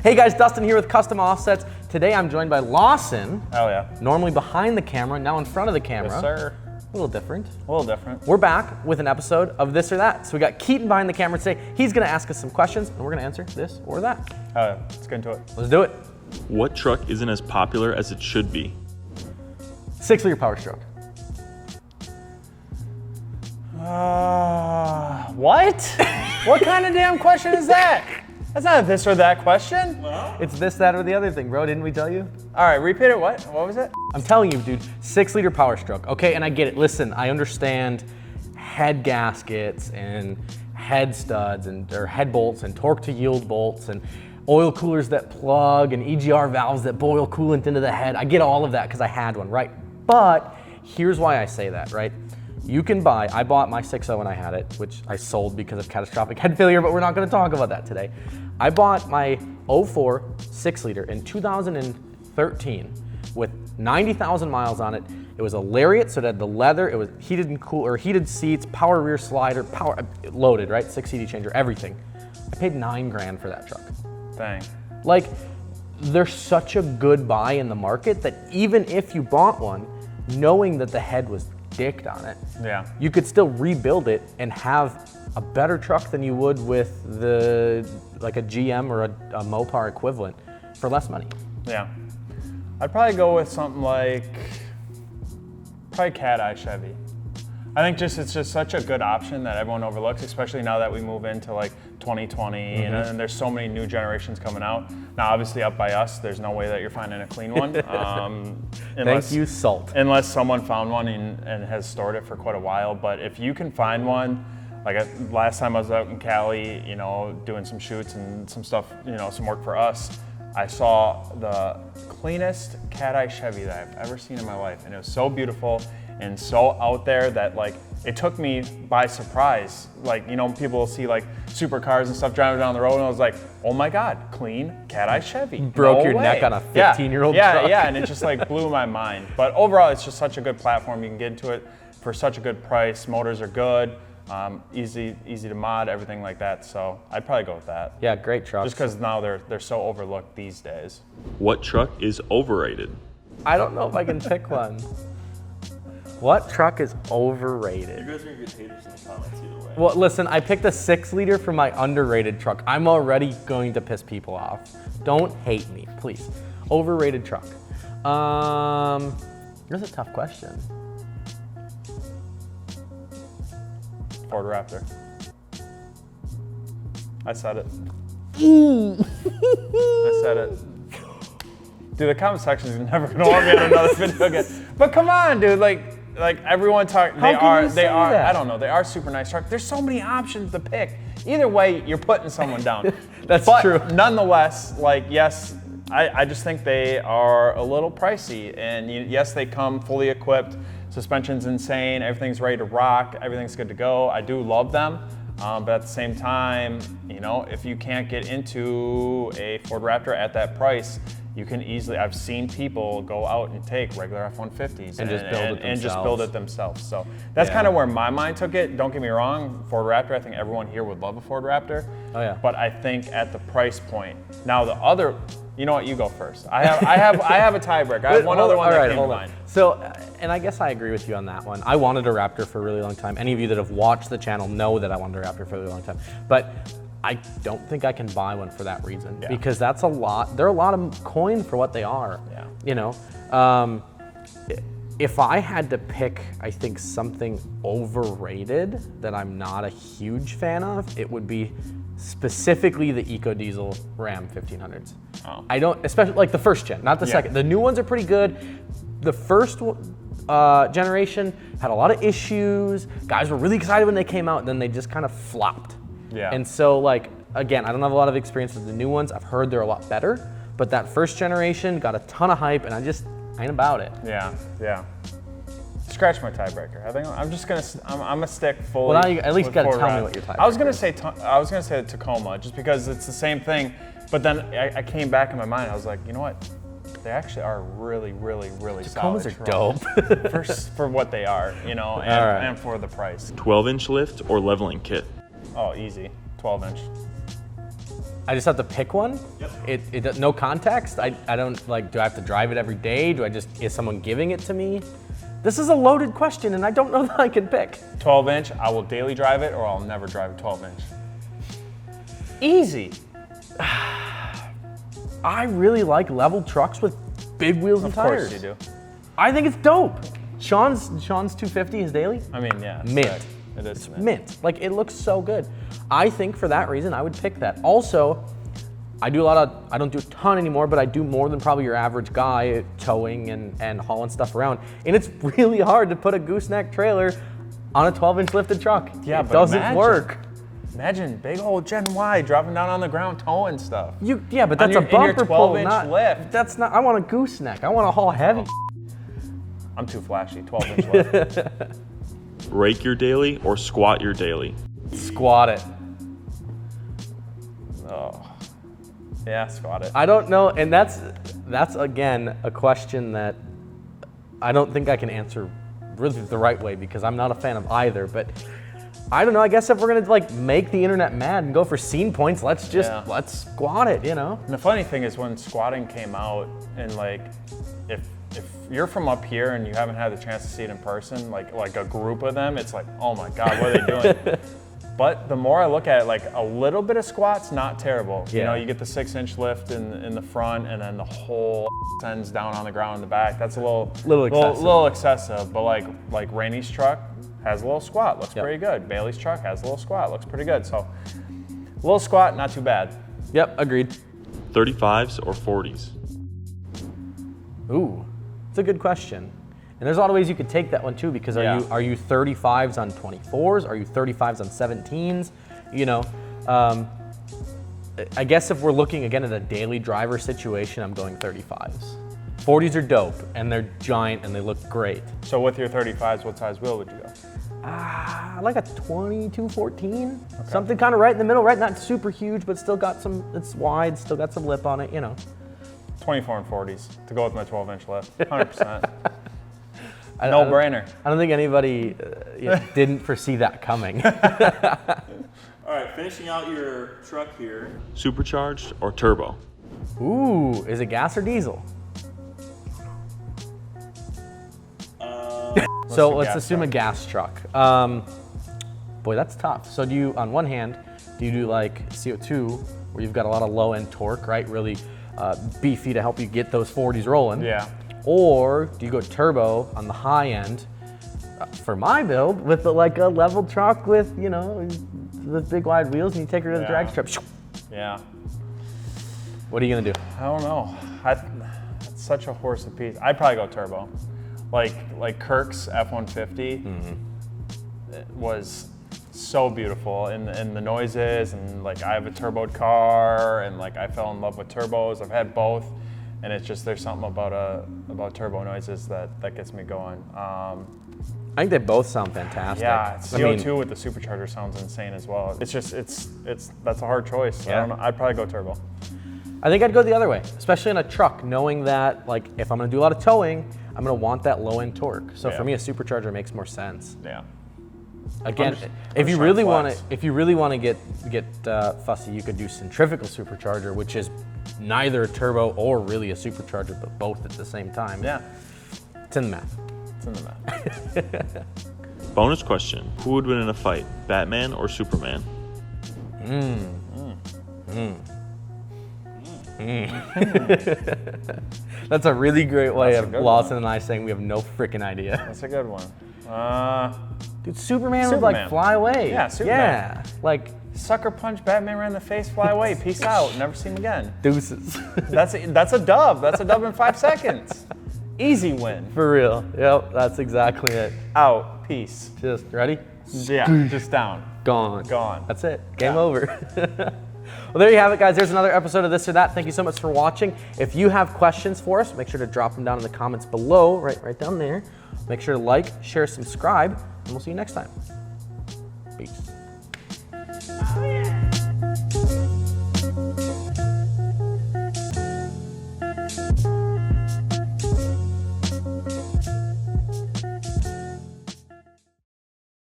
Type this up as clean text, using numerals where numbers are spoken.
Hey guys, Dustin here with Custom Offsets. Today I'm joined by Lawson. Oh yeah. Normally behind the camera, now in front of the camera. Yes, sir. A little different. A little different. We're back with an episode of This or That. So we got Keaton behind the camera today. He's gonna ask us some questions and we're gonna answer this or that. Oh yeah, let's get into it. Let's do it. What truck isn't as popular as it should be? 6-liter Power Stroke. What? What kind of damn question is that? That's not a this or that question. It's this, that, or the other thing, bro. Didn't we tell you? All right, repeat it. What was it? I'm telling you, dude, 6-liter Power Stroke. Okay, and I get it. Listen, I understand head gaskets and head studs or head bolts and torque to yield bolts and oil coolers that plug and EGR valves that boil coolant into the head. I get all of that because I had one, right? But here's why I say that, right? You can buy, I bought my 6.0 when I had it, which I sold because of catastrophic head failure, but we're not gonna talk about that today. I bought my 04 6-liter in 2013 with 90,000 miles on it. It was a Lariat, so it had the leather, it was heated and cool, or heated seats, power rear slider, power loaded, right? 6 CD changer, everything. I paid $9 grand for that truck. Dang. Like, they're such a good buy in the market that even if you bought one, knowing that the head was dicked on it, Yeah. you could still rebuild it and have a better truck than you would with like a GM or a Mopar equivalent for less money. Yeah. I'd probably go with something like probably Cat Eye Chevy. I think it's just such a good option that everyone overlooks, especially now that we move into like 2020 and there's so many new generations coming out. Now, obviously, up by us, there's no way that you're finding a clean one. Thank you, Salt. Unless someone found one and has stored it for quite a while. But if you can find one, like last time I was out in Cali, doing some shoots and some stuff, some work for us, I saw the cleanest Cat Eye Chevy that I've ever seen in my life. And it was so beautiful and so out there that like it took me by surprise. Like, people will see like supercars and stuff driving down the road, and I was like, oh my God, clean Cat Eye Chevy. Broke your neck on a 15-year-old truck. Yeah, and it just like blew my mind. But overall, it's just such a good platform. You can get into it for such a good price. Motors are good, easy to mod, everything like that. So I'd probably go with that. Yeah, great truck. Just because now they're so overlooked these days. What truck is overrated? I don't know if I can pick one. What truck is overrated? You guys are gonna get haters in the comments either way. Well, listen, I picked a 6-liter for my underrated truck. I'm already going to piss people off. Don't hate me, please. Overrated truck. Here's a tough question. Ford Raptor. I said it. I said it. Dude, the comment section is never gonna want me on another video again. But come on, dude, like everyone talk. They are. I don't know. They are super nice trucks. There's so many options to pick. Either way, you're putting someone down. That's true. Nonetheless, yes, I just think they are a little pricey. And yes, they come fully equipped. Suspension's insane. Everything's ready to rock. Everything's good to go. I do love them. But at the same time, if you can't get into a Ford Raptor at that price, you can easily, I've seen people go out and take regular F-150s and just build it themselves. So that's kind of where my mind took it. Don't get me wrong, Ford Raptor, I think everyone here would love a Ford Raptor. Oh yeah. But I think at the price point, now the other, you know what, you go first. I have a tiebreaker. I have one other one that came to mind. So, and I guess I agree with you on that one. I wanted a Raptor for a really long time. Any of you that have watched the channel know that I wanted a Raptor for a really long time. But I don't think I can buy one for that reason because that's a lot. They're a lot of coin for what they are. Yeah. If I had to pick, I think something overrated that I'm not a huge fan of, it would be specifically the EcoDiesel Ram 1500s. Oh. I don't, especially like the first gen, not the second. The new ones are pretty good. The first generation had a lot of issues. Guys were really excited when they came out, and then they just kind of flopped. Yeah. And so again, I don't have a lot of experience with the new ones. I've heard they're a lot better, but that first generation got a ton of hype and I ain't about it. Yeah. Scratch my tiebreaker. I think I'm just gonna. I'm gonna stick fully. Well, now you at least gotta Ford tell me Raptor. what your tiebreaker I was gonna say the Tacoma just because it's the same thing, but then I came back in my mind. I was like, you know what? They actually are really, really, really solid. Tacomas are dope. for what they are, and for the price. 12-inch lift or leveling kit? Oh, easy. 12-inch. I just have to pick one? Yep. It no context? I don't, like, do I have to drive it every day? Is someone giving it to me? This is a loaded question, and I don't know that I can pick. 12-inch, I will daily drive it, or I'll never drive a 12-inch. Easy. I really like level trucks with big wheels and tires. Of course you do. I think it's dope. Sean's 250 is daily. I mean, yeah. It's Mint. sick. It is Mint. Like, it looks so good. I think for that reason, I would pick that. Also, I don't do a ton anymore, but I do more than probably your average guy towing and hauling stuff around. And it's really hard to put a gooseneck trailer on a 12-inch lifted truck. Yeah, it but doesn't work. Imagine big old Gen Y dropping down on the ground towing stuff. Yeah, but that's in a bumper your pull, 12-inch lift. That's not. I want a gooseneck. I want to haul heavy. I'm too flashy, 12-inch lift. Rake your daily or squat your daily? Squat it. Oh. Yeah, squat it. I don't know, and that's again a question that I don't think I can answer really the right way because I'm not a fan of either. But I don't know. I guess if we're gonna like make the internet mad and go for scene points, let's squat it. You know. And the funny thing is when squatting came out, and like if you're from up here and you haven't had the chance to see it in person, like a group of them, it's like, oh my God, what are they doing? But the more I look at it, like a little bit of squat's not terrible. Yeah. You know, you get the 6-inch lift in the front, and then the whole ends down on the ground in the back. That's a little excessive. But like Rainey's truck has a little squat, looks pretty good. Bailey's truck has a little squat, looks pretty good. So a little squat, not too bad. Yep, agreed. 35s or 40s? Ooh, it's a good question. And there's a lot of ways you could take that one too, because are you 35s on 24s? Are you 35s on 17s? You know, I guess if we're looking again at a daily driver situation, I'm going 35s. 40s are dope and they're giant and they look great. So with your 35s, what size wheel would you go? Like a 2214, something kind of right in the middle, right? Not super huge, but still got some. It's wide, still got some lip on it, you know. 24 and 40s to go with my 12-inch lift, 100%. No brainer. I don't think anybody didn't foresee that coming. All right, finishing out your truck here. Supercharged or turbo? Ooh, is it gas or diesel? So let's assume a gas truck. Boy, that's tough. So do you, on one hand, do you do like CO2, where you've got a lot of low-end torque, right? Really beefy to help you get those 40s rolling. Yeah. Or do you go turbo on the high end for my build with like a level truck with, you know, with big wide wheels and you take her to the drag strip. Yeah. What are you gonna do? I don't know. It's such a horse of peace. I'd probably go turbo. Like Kirk's F-150 it was so beautiful in the noises, and like I have a turboed car, and like I fell in love with turbos. I've had both, and it's just there's something about turbo noises that gets me going. I think they both sound fantastic. Yeah, CO2 with the supercharger sounds insane as well. It's just that's a hard choice. Yeah. I don't know. I'd probably go turbo. I think I'd go the other way, especially in a truck, knowing that like if I'm gonna do a lot of towing, I'm gonna want that low end torque. So for me, a supercharger makes more sense. Yeah. Again, if you really want to get fussy, you could do centrifugal supercharger, which is neither a turbo or really a supercharger, but both at the same time. Yeah. It's in the math. It's in the math. Bonus question: who would win in a fight, Batman or Superman? That's a really great way That's of a good Lawson one. and I saying we have no freaking idea. That's a good one. Dude, Superman would like fly away. Yeah, Superman. Yeah, like Sucker punch Batman right in the face, fly away, peace out, never see him again. deuces. That's a dub. That's a dub in 5 seconds. Easy win. For real. Yep, that's exactly it. Out, peace. Just ready? Yeah, just down. Gone. Gone. That's it. Game over. Well, there you have it, guys. There's another episode of This or That. Thank you so much for watching. If you have questions for us, make sure to drop them down in the comments below, right down there. Make sure to like, share, subscribe, and we'll see you next time. Peace. Oh, yeah.